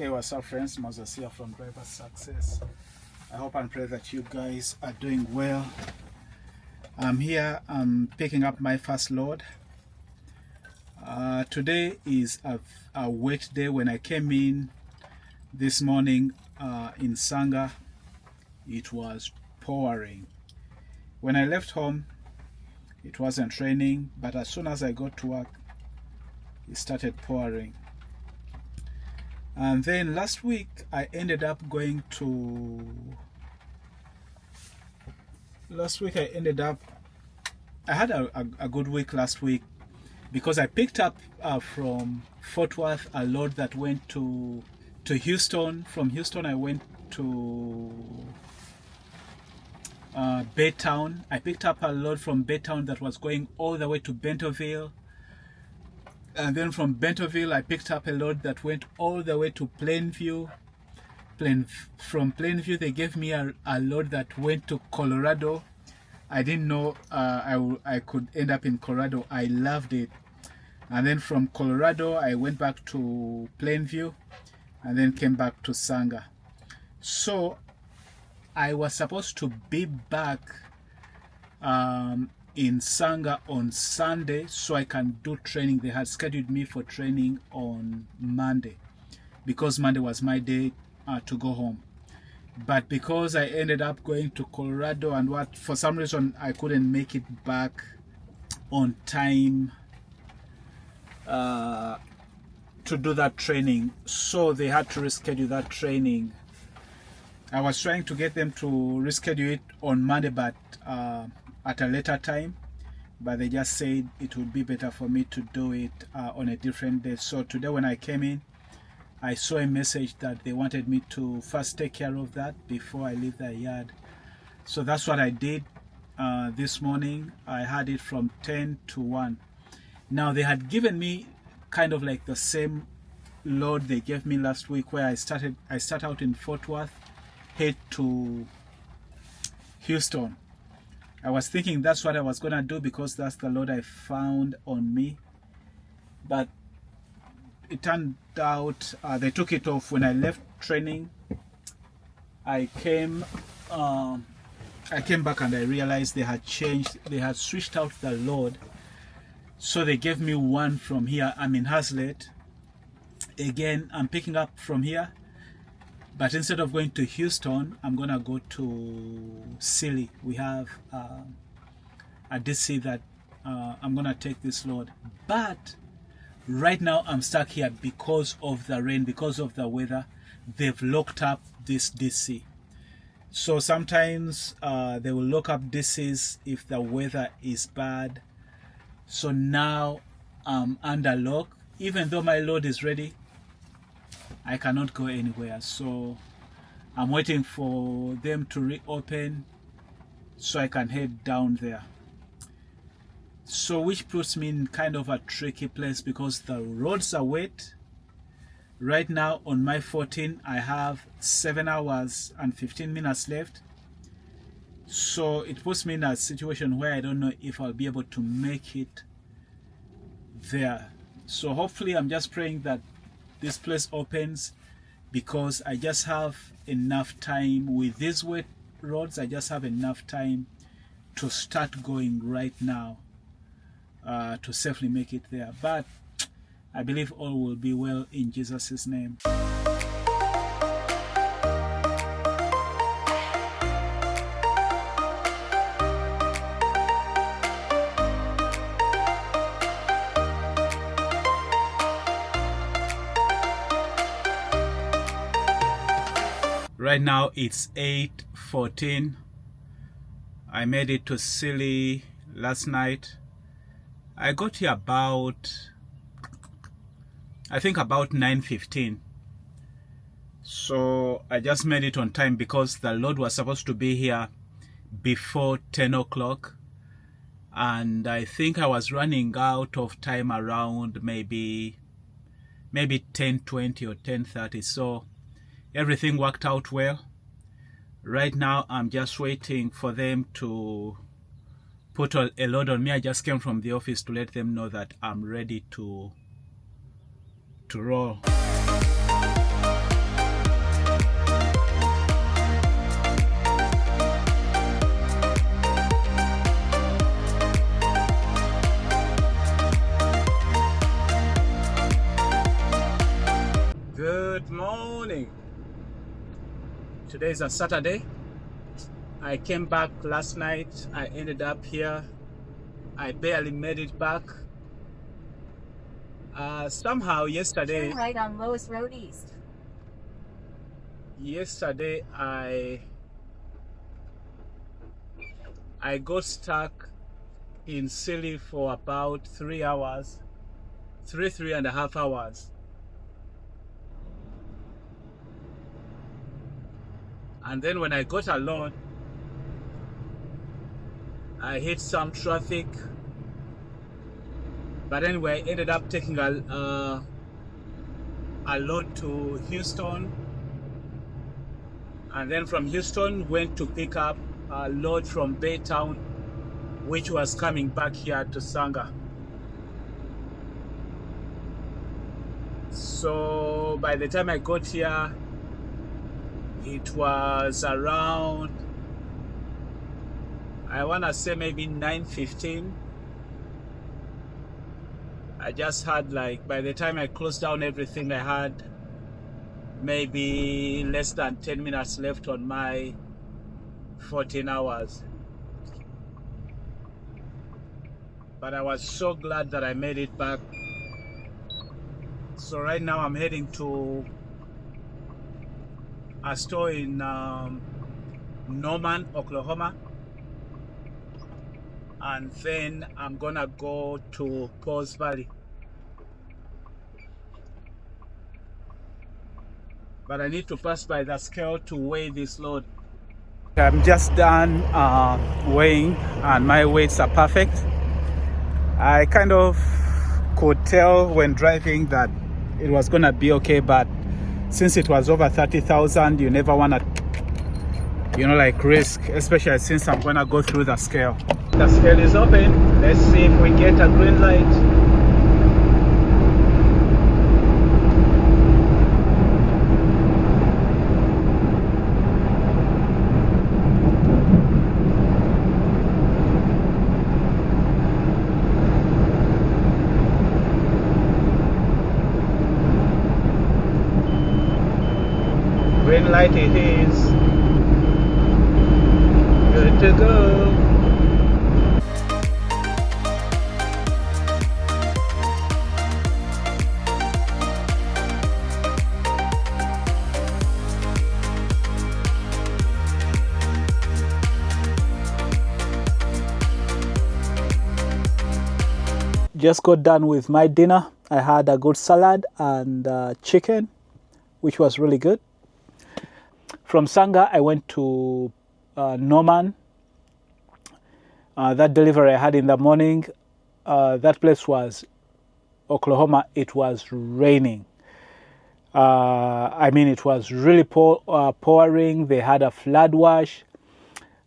Hey, what's up friends? Moses here from Driver Success. I hope and pray that you guys are doing well. I'm here, I'm picking up my first load. Today is a wet day. When I came in this morning in Sanga, it was pouring. When I left home, it wasn't raining, but as soon as I got to work, it started pouring. And then last week I ended up going to I had a good week last week, because I picked up from Fort Worth a load that went to Houston. From Houston I went to Baytown. I picked up a load from Baytown that was going all the way to Bentonville. And then from Bentonville, I picked up a load that went all the way to Plainview. From Plainview, they gave me a load that went to Colorado. I didn't know I could end up in Colorado. I loved it. And then from Colorado, I went back to Plainview and then came back to Sanga. So I was supposed to be back in Sanga on Sunday so I can do training. They had scheduled me for training on Monday because Monday was my day to go home. But because I ended up going to Colorado and for some reason I couldn't make it back on time to do that training, so they had to reschedule that training. I was trying to get them to reschedule it on Monday, but at a later time, but they just said it would be better for me to do it on a different day. So today when I came in, I saw a message that they wanted me to first take care of that before I leave the yard. So that's what I did this morning. I had it from 10 to 1. Now they had given me kind of like the same load they gave me last week, where I start out in Fort Worth, head to Houston. I was thinking that's what I was gonna do because that's the load I found on me, but it turned out they took it off. When I left training, I came back and I realized they had switched out the load. So they gave me one from here. I'm in Hazlet. Again, I'm picking up from here, but instead of going to Houston, I'm gonna go to Silly. We have a DC that I'm gonna take this load. But right now I'm stuck here because of the rain, because of the weather. They've locked up this DC. So sometimes they will lock up DCs if the weather is bad. So now I'm under lock. Even though my load is ready, I cannot go anywhere. So I'm waiting for them to reopen so I can head down there. So which puts me in kind of a tricky place because the roads are wet. Right now on my 14, I have 7 hours and 15 minutes left. So it puts me in a situation where I don't know if I'll be able to make it there. So hopefully I'm just praying that this place opens, because I just have enough time with these wet roads. I just have enough time to start going right now to safely make it there. But I believe all will be well in Jesus' name. Right now it's 8:14. I made it to Silly last night. I got here about 9:15. So I just made it on time because the load was supposed to be here before 10 o'clock. And I think I was running out of time around maybe 10:20 or 10:30. So everything worked out well. Right now I'm just waiting for them to put a load on me. I just came from the office to let them know that I'm ready to roll. Good morning. Today is a Saturday. I came back last night. I ended up here. I barely made it back. Somehow yesterday. Turn right on Lois Road East. Yesterday I got stuck in Silly for about 3 hours, three and a half hours. And then when I got alone, I hit some traffic. But anyway, I ended up taking a load to Houston. And then from Houston, went to pick up a load from Baytown, which was coming back here to Sanga. So by the time I got here, it was around, I want to say maybe 9:15. I just had by the time I closed down everything, I had maybe less than 10 minutes left on my 14 hours. But I was so glad that I made it back. So right now I'm heading to a store in Norman, Oklahoma. And then I'm gonna go to Paul's Valley. But I need to pass by the scale to weigh this load. I'm just done weighing and my weights are perfect. I kind of could tell when driving that it was gonna be okay, but since it was over 30,000, you never wanna, risk, especially since I'm gonna go through the scale. The scale is open. Let's see if we get a green light. Green light it is. Good to go. Just got done with my dinner. I had a good salad and chicken, which was really good. From Sanga, I went to Norman. That delivery I had in the morning, that place was Oklahoma. It was raining. It was really pouring. They had a flood wash.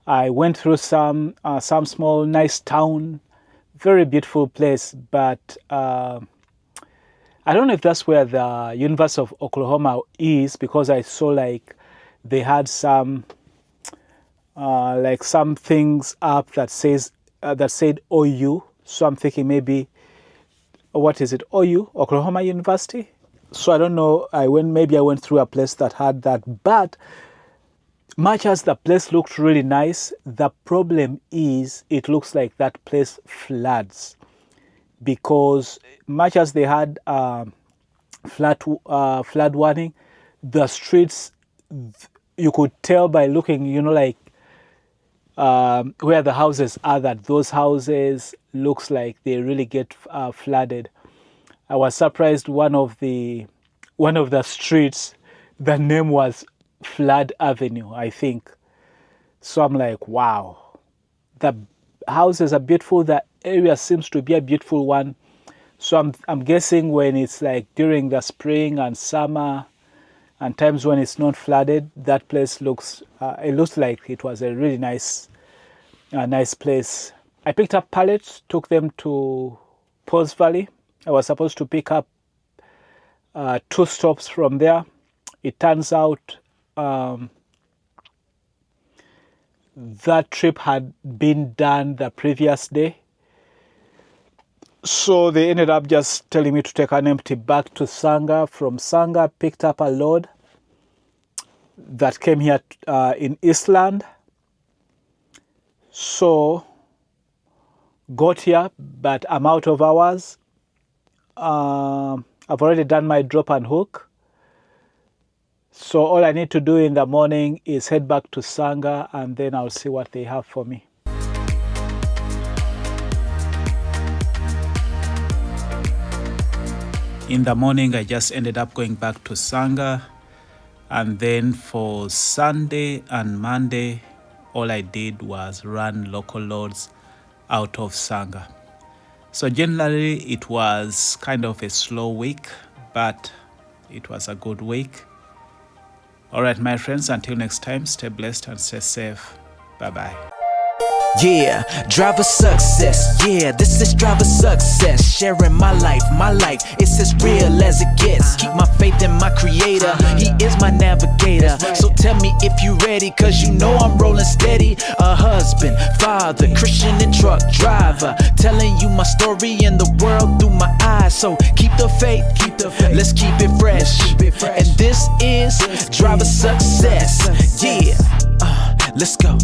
I went through some small, nice town, very beautiful place, but I don't know if that's where the University of Oklahoma is, because I saw they had some some things up that said OU. So I'm thinking maybe, what is it, OU, Oklahoma University? So I don't know. I went through a place that had that, but much as the place looked really nice, the problem is it looks like that place floods, because much as they had flood warning, the streets, you could tell by looking, where the houses are, that those houses looks like they really get flooded. I was surprised one of the streets, the name was Flood Avenue, I think. So I'm like, wow, the houses are beautiful. The area seems to be a beautiful one. So I'm guessing when it's during the spring and summer and times when it's not flooded, that place looks like it was a really nice place. I picked up pallets, took them to Paul's Valley. I was supposed to pick up 2 stops from there. It turns out that trip had been done the previous day. So they ended up just telling me to take an empty back to Sangha. From Sangha, picked up a load that came here in Eastland. So got here, but I'm out of hours. I've already done my drop and hook. So all I need to do in the morning is head back to Sangha, and then I'll see what they have for me. In the morning, I just ended up going back to Sangha, and then for Sunday and Monday, all I did was run local loads out of Sangha. So generally, it was kind of a slow week, but it was a good week. All right, my friends, until next time, stay blessed and stay safe. Bye-bye. Yeah, driver success. Yeah, this is driver success. Sharing my life, it's as real as it gets. Keep my faith in my creator, he is my navigator. So tell me if you ready, cause you know I'm rolling steady. A husband, father, Christian and truck driver, telling you my story and the world through my eyes. So keep the faith, let's keep it fresh. And this is driver success. Yeah, let's go.